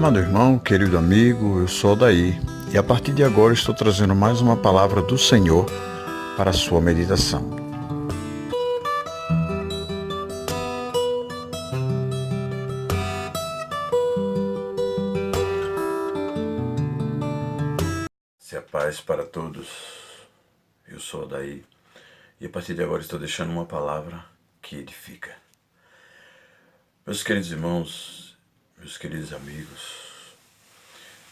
Amado irmão, querido amigo, eu sou Odaí e a partir de agora estou trazendo mais uma palavra do Senhor para a sua meditação. Se a paz para todos, eu sou Odaí e a partir de agora estou deixando uma palavra que edifica. Meus queridos irmãos, meus queridos amigos,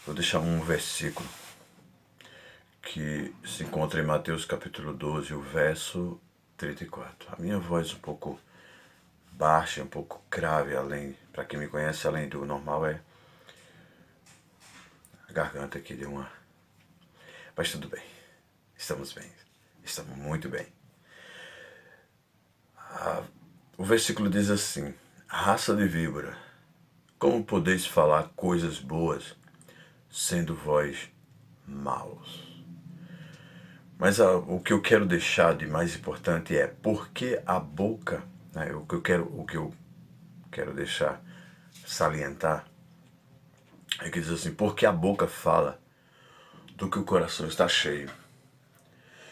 vou deixar um versículo que se encontra em Mateus capítulo 12, o verso 34. A minha voz um pouco baixa, um pouco grave, para quem me conhece, além do normal, é a garganta aqui deu uma... Mas tudo bem, estamos muito bem. O versículo diz assim: raça de víbora, como podeis falar coisas boas, sendo vós maus? Mas o que eu quero deixar de mais importante é porque a boca, né, o que eu quero deixar salientar é que diz assim: porque a boca fala do que o coração está cheio.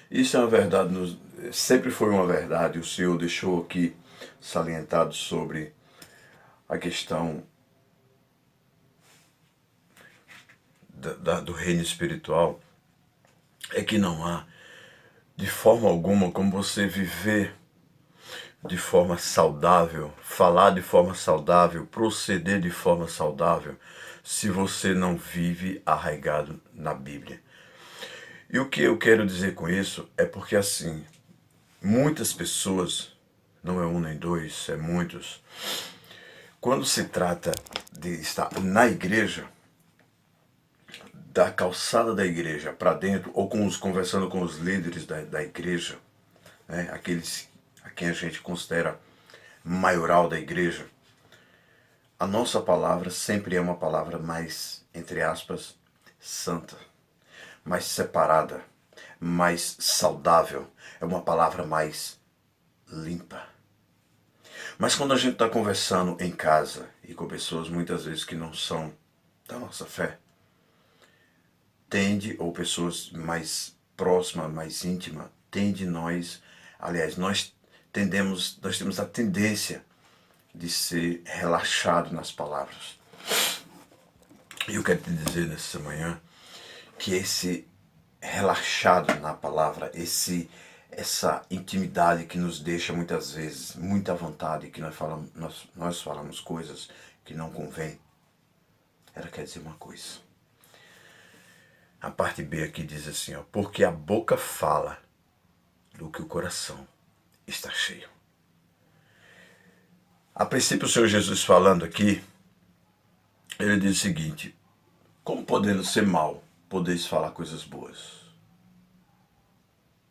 Isso é uma verdade, sempre foi uma verdade. O Senhor deixou aqui salientado sobre a questão do reino espiritual, é que não há de forma alguma como você viver de forma saudável, falar de forma saudável, proceder de forma saudável, se você não vive arraigado na Bíblia. E o que eu quero dizer com isso é porque assim, muitas pessoas, não é um nem dois, é muitos, quando se trata de estar na igreja, da calçada da igreja para dentro, ou conversando com os líderes da igreja, né, aqueles a quem a gente considera maioral da igreja, a nossa palavra sempre é uma palavra mais, entre aspas, santa, mais separada, mais saudável, é uma palavra mais limpa. Mas quando a gente está conversando em casa e com pessoas muitas vezes que não são da nossa fé, ou pessoas mais próximas, mais íntimas, nós temos a tendência de ser relaxado nas palavras. E eu quero te dizer nessa manhã que esse relaxado na palavra, essa intimidade que nos deixa muitas vezes muita vontade, que nós falamos coisas que não convém, ela quer dizer uma coisa. A parte B aqui diz assim, ó, porque a boca fala do que o coração está cheio. A princípio o Senhor Jesus falando aqui, ele diz o seguinte: como podendo ser mal, podeis falar coisas boas?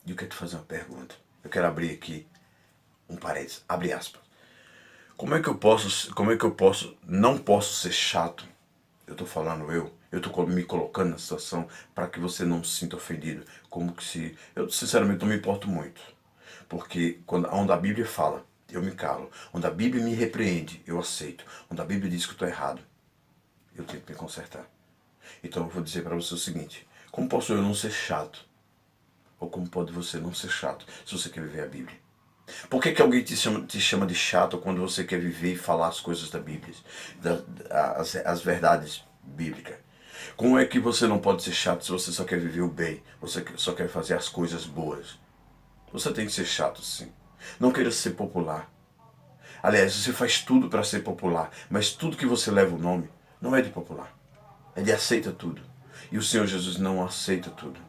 E eu quero te fazer uma pergunta. Eu quero abrir aqui um parênteses, abre aspas. Não posso ser chato? Eu estou falando eu estou me colocando na situação para que você não se sinta ofendido. Eu sinceramente não me importo muito. Porque onde a Bíblia fala, eu me calo. Onde a Bíblia me repreende, eu aceito. Onde a Bíblia diz que eu estou errado, eu tento me consertar. Então eu vou dizer para você o seguinte: como posso eu não ser chato? Ou como pode você não ser chato se você quer viver a Bíblia? Por que alguém te chama de chato quando você quer viver e falar as coisas da Bíblia, as verdades bíblicas? Como é que você não pode ser chato se você só quer viver o bem, você só quer fazer as coisas boas? Você tem que ser chato, sim. Não queira ser popular. Aliás, você faz tudo para ser popular, mas tudo que você leva o nome não é de popular, é de aceita tudo. E o Senhor Jesus não aceita tudo.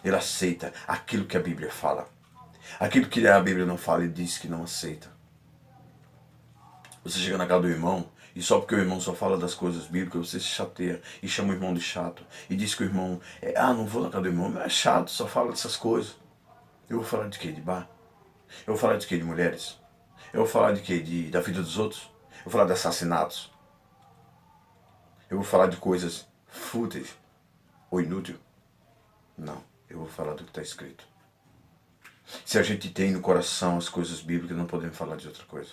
Ele aceita aquilo que a Bíblia fala. Aquilo que a Bíblia não fala, ele diz que não aceita. Você chega na casa do irmão, e só porque o irmão só fala das coisas bíblicas, você se chateia e chama o irmão de chato. E diz que o irmão, não vou na casa do irmão, mas é chato, só fala dessas coisas. Eu vou falar de quê? De bar? Eu vou falar de quê? De mulheres? Eu vou falar de quê? Da vida dos outros? Eu vou falar de assassinatos? Eu vou falar de coisas fúteis ou inúteis? Não, eu vou falar do que está escrito. Se a gente tem no coração as coisas bíblicas, não podemos falar de outra coisa.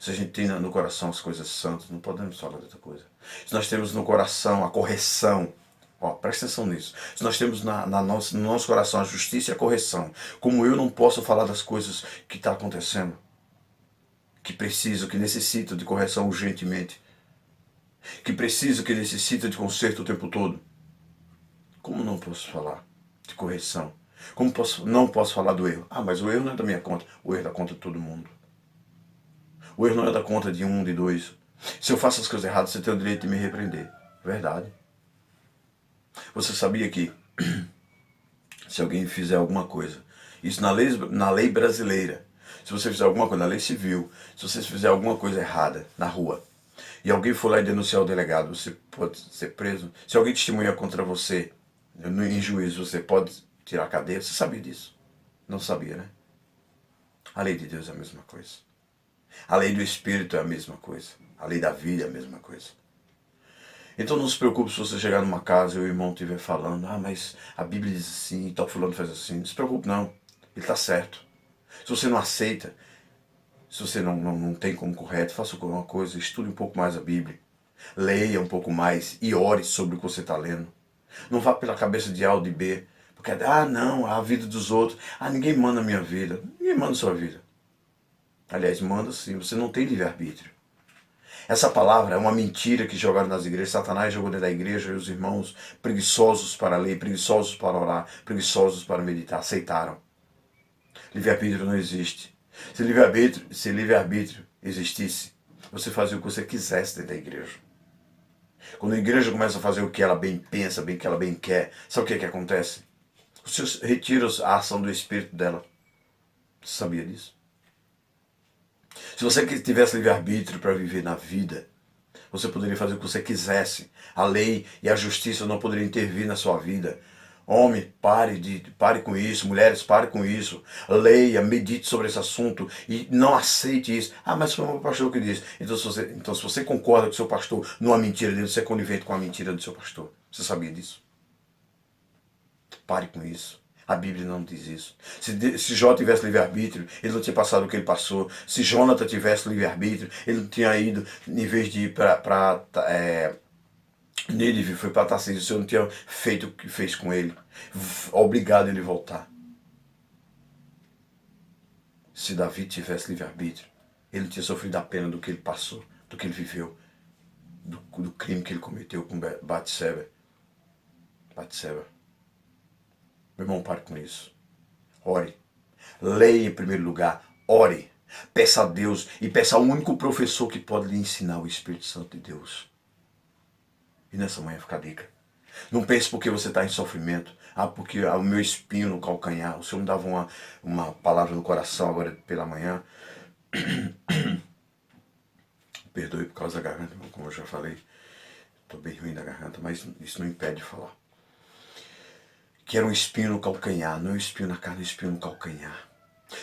Se a gente tem no coração as coisas santas, não podemos falar de outra coisa. Se nós temos no coração a correção, ó, presta atenção nisso. Se nós temos no nosso coração a justiça e a correção, como eu não posso falar das coisas que estão acontecendo, que precisam, que necessitam de correção urgentemente, que precisam, que necessitam de conserto o tempo todo, como não posso falar de correção? Como não posso falar do erro? Ah, mas o erro não é da minha conta. O erro é da conta de todo mundo. O erro não é da conta de um, de dois. Se eu faço as coisas erradas, você tem o direito de me repreender. Verdade. Você sabia que se alguém fizer alguma coisa, isso na lei brasileira, se você fizer alguma coisa, na lei civil, se você fizer alguma coisa errada na rua, e alguém for lá e denunciar o delegado, você pode ser preso. Se alguém testemunhar contra você, em juízo, você pode tirar a cadeia. Você sabia disso? Não sabia, né? A lei de Deus é a mesma coisa. A lei do Espírito é a mesma coisa. A lei da vida é a mesma coisa. Então não se preocupe se você chegar numa casa e o irmão estiver falando, ah, mas a Bíblia diz assim, tal fulano faz assim. Não se preocupe não, ele está certo. Se você não aceita, se você não tem como correto, faça alguma coisa, estude um pouco mais a Bíblia. Leia um pouco mais e ore sobre o que você está lendo. Não vá pela cabeça de A ou de B, porque, ah não, a vida dos outros, ah ninguém manda a minha vida. Ninguém manda a sua vida. Aliás, manda sim, você não tem livre-arbítrio. Essa palavra é uma mentira que jogaram nas igrejas. Satanás jogou dentro da igreja e os irmãos, preguiçosos para ler, preguiçosos para orar, preguiçosos para meditar, aceitaram. Livre-arbítrio não existe. Se livre-arbítrio existisse, você fazia o que você quisesse dentro da igreja. Quando a igreja começa a fazer o que ela bem pensa, bem que ela bem quer, sabe o que acontece? Você retira a ação do Espírito dela. Você sabia disso? Se você tivesse livre-arbítrio para viver na vida, você poderia fazer o que você quisesse. A lei e a justiça não poderiam intervir na sua vida. Homem, pare com isso. Mulheres, pare com isso. Leia, medite sobre esse assunto e não aceite isso. Ah, mas foi o meu pastor que disse. Então, se você concorda com o seu pastor numa mentira dele, você é conivente com a mentira do seu pastor. Você sabia disso? Pare com isso. A Bíblia não diz isso. Se Jó tivesse livre-arbítrio, ele não tinha passado o que ele passou. Se Jonathan tivesse livre-arbítrio, ele não tinha ido, em vez de ir para Nínive, foi para Tarcísio, o Senhor não tinha feito o que fez com ele. Obrigado ele voltar. Se Davi tivesse livre-arbítrio, ele não tinha sofrido a pena do que ele passou, do que ele viveu, do crime que ele cometeu com Batseba. Meu irmão, pare com isso. Ore. Leia em primeiro lugar. Ore. Peça a Deus e peça ao único professor que pode lhe ensinar, o Espírito Santo de Deus. E nessa manhã fica a dica. Não pense porque você está em sofrimento. Ah, porque o meu espinho no calcanhar. O Senhor me dava uma palavra no coração agora pela manhã. Perdoe por causa da garganta, como eu já falei. Estou bem ruim da garganta, mas isso não impede de falar. Que era um espinho no calcanhar, não um espinho na carne, um espinho no calcanhar.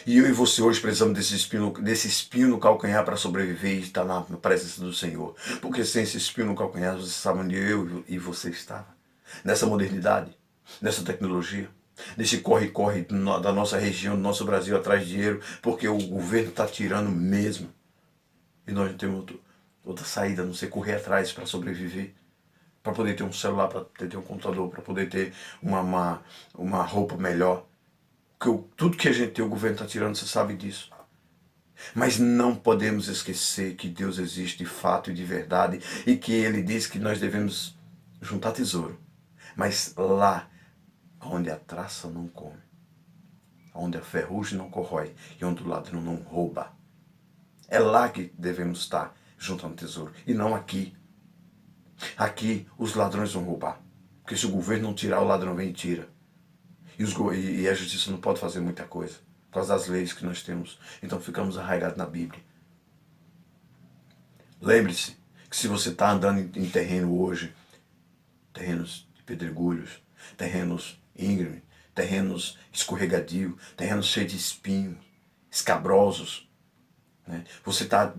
E eu e você hoje precisamos desse espinho no calcanhar para sobreviver e estar na presença do Senhor. Porque sem esse espinho no calcanhar, você sabe onde eu e você estava. Nessa modernidade, nessa tecnologia, nesse corre-corre da nossa região, do nosso Brasil atrás de dinheiro, porque o governo está tirando mesmo. E nós não temos outra saída, a não ser correr atrás para sobreviver. Para poder ter um celular, para poder ter um computador, para poder ter uma roupa melhor. Porque tudo que a gente tem, o governo está tirando, você sabe disso. Mas não podemos esquecer que Deus existe de fato e de verdade e que Ele diz que nós devemos juntar tesouro. Mas lá onde a traça não come, onde a ferrugem não corrói e onde o ladrão não rouba. É lá que devemos estar juntando tesouro e não aqui. Aqui os ladrões vão roubar. Porque se o governo não tirar, o ladrão vem e tira. E a justiça não pode fazer muita coisa. Por causa das leis que nós temos. Então ficamos arraigados na Bíblia. Lembre-se que se você está andando em terreno hoje, terrenos de pedregulhos, terrenos íngremes, terrenos escorregadios, terrenos cheios de espinhos, escabrosos, né? Você está,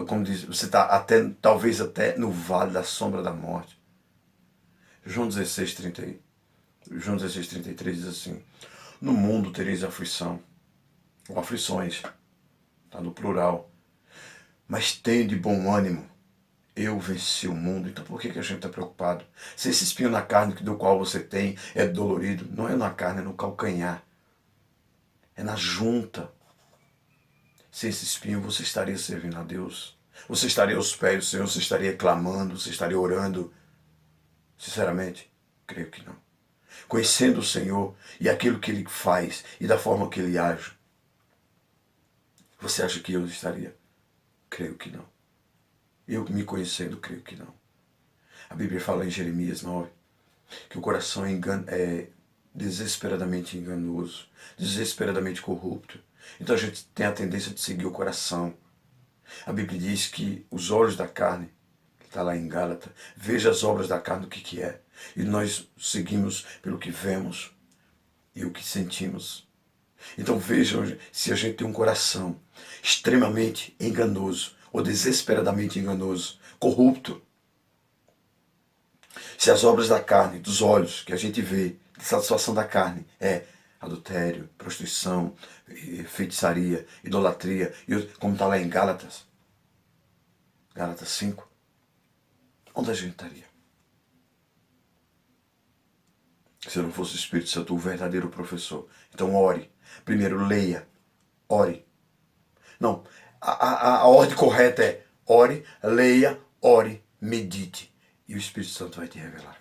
como diz, você está talvez até no vale da sombra da morte. João 16:33 diz assim: no mundo tereis aflição, ou aflições, está no plural. Mas tenha de bom ânimo. Eu venci o mundo. Então por que a gente está preocupado? Se esse espinho na carne do qual você tem é dolorido, não é na carne, é no calcanhar. É na junta. Sem esse espinho você estaria servindo a Deus. Você estaria aos pés do Senhor, você estaria clamando, você estaria orando. Sinceramente, creio que não. Conhecendo o Senhor e aquilo que Ele faz e da forma que Ele age, você acha que eu estaria? Creio que não. Eu me conhecendo, creio que não. A Bíblia fala em Jeremias 9 que o coração é desesperadamente enganoso, desesperadamente corrupto. Então a gente tem a tendência de seguir o coração. A Bíblia diz que os olhos da carne, que está lá em Gálatas, veja as obras da carne, o que é. E nós seguimos pelo que vemos e o que sentimos. Então vejam se a gente tem um coração extremamente enganoso, ou desesperadamente enganoso, corrupto. Se as obras da carne, dos olhos, que a gente vê, de satisfação da carne, é adultério, prostituição, feitiçaria, idolatria, como está lá em Gálatas 5, onde a gente estaria? Se não fosse o Espírito Santo, o verdadeiro professor. Então ore. Primeiro leia. Ore. Não, a ordem correta é ore, leia, ore, medite. E o Espírito Santo vai te revelar.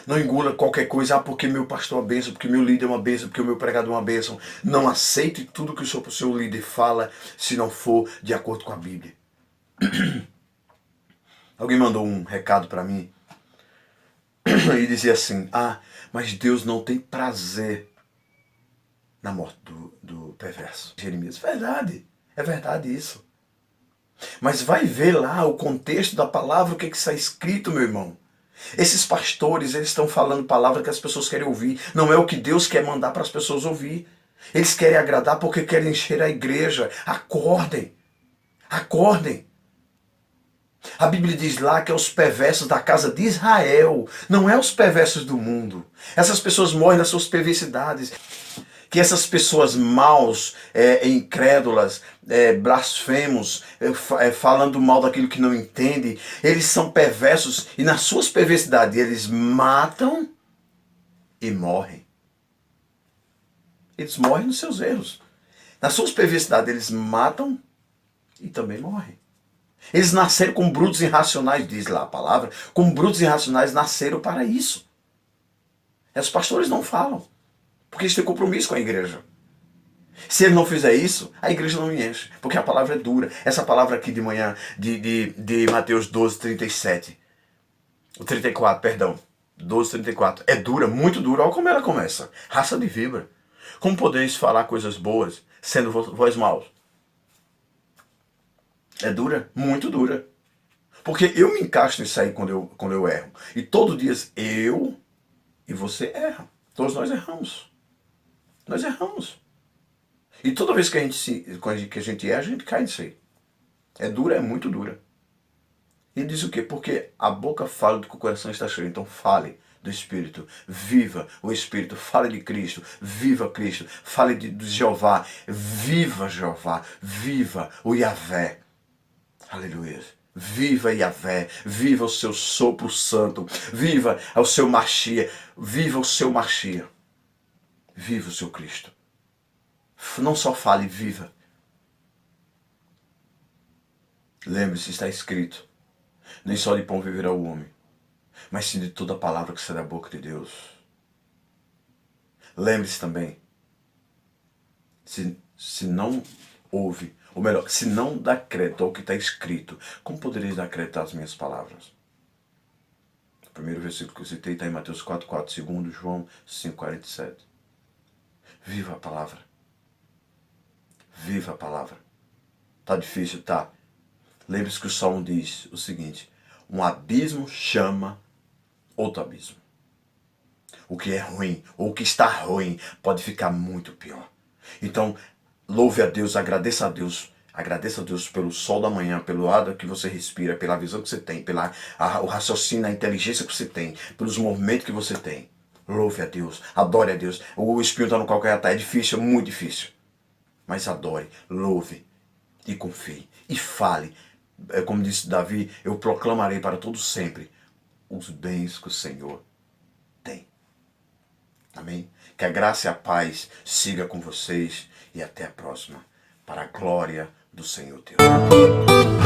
Não engula qualquer coisa, porque meu pastor é uma bênção, porque meu líder é uma bênção, porque o meu pregador é uma bênção. Não aceite tudo que o seu líder fala se não for de acordo com a Bíblia. Alguém mandou um recado para mim e dizia assim, mas Deus não tem prazer na morte do perverso. Jeremias, é verdade isso. Mas vai ver lá o contexto da palavra, o que está escrito, meu irmão. Esses pastores, eles estão falando palavra que as pessoas querem ouvir. Não é o que Deus quer mandar para as pessoas ouvir. Eles querem agradar porque querem encher a igreja. Acordem. Acordem. A Bíblia diz lá que é os perversos da casa de Israel. Não é os perversos do mundo. Essas pessoas morrem nas suas perversidades. Que essas pessoas maus, incrédulas, blasfemos, falando mal daquilo que não entende, eles são perversos e nas suas perversidades eles matam e morrem. Eles morrem nos seus erros. Nas suas perversidades eles matam e também morrem. Eles nasceram como brutos irracionais, diz lá a palavra, como brutos irracionais nasceram para isso. E os pastores não falam. Porque eles têm compromisso com a igreja. Se ele não fizer isso, a igreja não me enche. Porque a palavra é dura. Essa palavra aqui de manhã, de Mateus 12, 37. O 34, perdão. 12, 34. É dura, muito dura. Olha como ela começa. Raça de víbora. Como podeis falar coisas boas, sendo vós maus? É dura? Muito dura. Porque eu me encaixo nisso aí quando eu erro. E todo dia eu e você erram. Todos nós erramos. Nós erramos. E toda vez que a gente erra, a gente cai nisso aí. É dura, é muito dura. E diz o quê? Porque a boca fala do que o coração está cheio. Então fale do Espírito. Viva o Espírito. Fale de Cristo. Viva Cristo. Fale de Jeová. Viva Jeová. Viva o Yahvé. Aleluia. Viva Yahvé. Viva o seu sopro santo. Viva o seu Machia. Viva o seu Machia. Viva o seu Cristo. Não só fale, viva. Lembre-se, está escrito. Nem só de pão viverá o homem, mas sim de toda a palavra que sai da boca de Deus. Lembre-se também, se não ouve, ou melhor, se não dá crédito ao que está escrito, como podereis dar crédito às minhas palavras? O primeiro versículo que eu citei está em Mateus 4:4, segundo João 5:47. Viva a palavra. Viva a palavra. Tá difícil? Tá. Lembre-se que o Salmo diz o seguinte: um abismo chama outro abismo. O que é ruim, ou o que está ruim, pode ficar muito pior. Então, louve a Deus, agradeça a Deus. Agradeça a Deus pelo sol da manhã, pelo ar que você respira, pela visão que você tem, o raciocínio, a inteligência que você tem, pelos movimentos que você tem. Louve a Deus, adore a Deus. O espinho está no calcanhar, é difícil, é muito difícil. Mas adore, louve e confie. e fale. Como disse Davi, eu proclamarei para todos sempre os bens que o Senhor tem. Amém? Que a graça e a paz siga com vocês e até a próxima, para a glória do Senhor Deus.